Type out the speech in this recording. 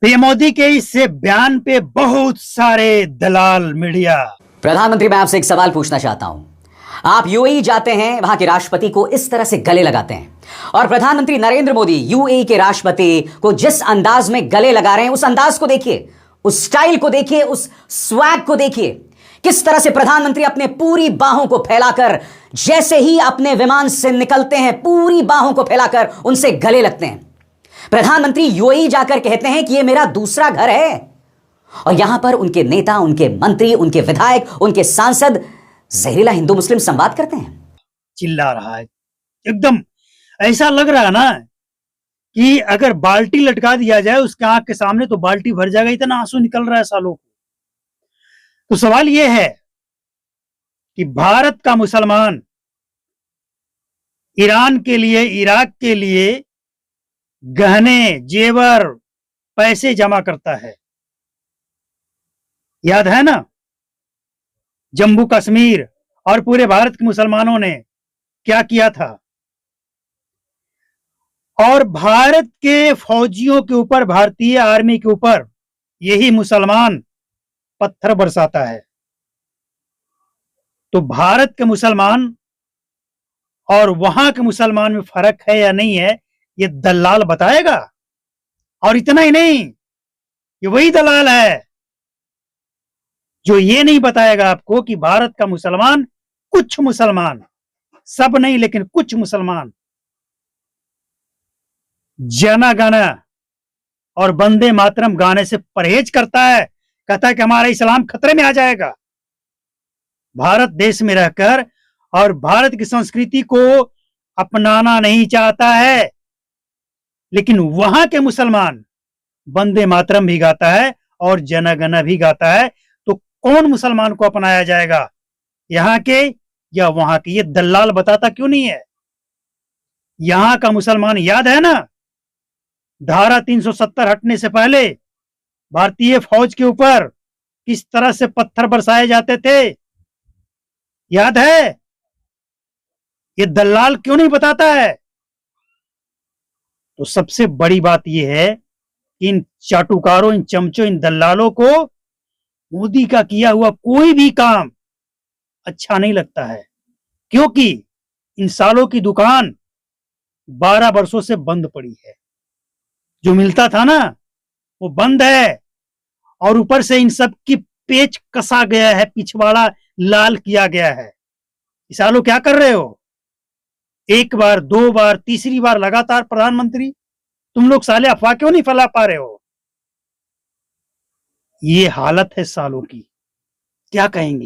PM Modi के इस बयान पे बहुत सारे दलाल मीडिया। प्रधानमंत्री, मैं आपसे एक सवाल पूछना चाहता हूं। आप यूएई जाते हैं, वहां के राष्ट्रपति को इस तरह से गले लगाते हैं, और प्रधानमंत्री नरेंद्र मोदी यूएई के राष्ट्रपति को जिस अंदाज में गले लगा रहे हैं, उस अंदाज को देखिए, उस स्टाइल को देखिए, उस स्वैग को देखिए। किस तरह से प्रधानमंत्री अपने पूरी बाहों को फैलाकर, जैसे ही अपने विमान से निकलते हैं, पूरी बाहों को फैलाकर उनसे गले लगते हैं। प्रधानमंत्री यूएई जाकर कहते हैं कि यह मेरा दूसरा घर है, और यहां पर उनके नेता, उनके मंत्री, उनके विधायक, उनके सांसद जहरीला हिंदू मुस्लिम संवाद करते हैं। चिल्ला रहा है, एकदम ऐसा लग रहा है ना कि अगर बाल्टी लटका दिया जाए उसके आंख के सामने तो बाल्टी भर जाएगा, इतना आंसू निकल रहा है सालों को। तो सवाल यह है कि भारत का मुसलमान ईरान के लिए, इराक के लिए गहने, जेवर, पैसे जमा करता है। याद है ना, जम्मू कश्मीर और पूरे भारत के मुसलमानों ने क्या किया था। और भारत के फौजियों के ऊपर, भारतीय आर्मी के ऊपर यही मुसलमान पत्थर बरसाता है। तो भारत के मुसलमान और वहां के मुसलमान में फर्क है या नहीं है, ये दलाल बताएगा। और इतना ही नहीं, ये वही दलाल है जो ये नहीं बताएगा आपको कि भारत का मुसलमान, कुछ मुसलमान, सब नहीं लेकिन कुछ मुसलमान, जन गण और वंदे मातरम गाने से परहेज करता है। कहता है कि हमारा इस्लाम खतरे में आ जाएगा। भारत देश में रहकर और भारत की संस्कृति को अपनाना नहीं चाहता है, लेकिन वहां के मुसलमान वंदे मातरम भी गाता है और जन गण भी गाता है। तो कौन मुसलमान को अपनाया जाएगा, यहां के या वहां के? ये दलाल बताता क्यों नहीं है? यहां का मुसलमान, याद है ना, धारा 370 हटने से पहले भारतीय फौज के ऊपर किस तरह से पत्थर बरसाए जाते थे, याद है? ये दलाल क्यों नहीं बताता है? तो सबसे बड़ी बात यह है कि इन चाटुकारों, इन चमचों, इन दलालों को मोदी का किया हुआ कोई भी काम अच्छा नहीं लगता है, क्योंकि इन सालों की दुकान 12 वर्षों से बंद पड़ी है। जो मिलता था ना वो बंद है, और ऊपर से इन सब की पेच कसा गया है, पिछवाड़ा लाल किया गया है। इस सालों क्या कर रहे हो? एक बार, दो बार, तीसरी बार लगातार प्रधानमंत्री, तुम लोग साले अफवाह क्यों नहीं फैला पा रहे हो? ये हालत है सालों की, क्या कहेंगे?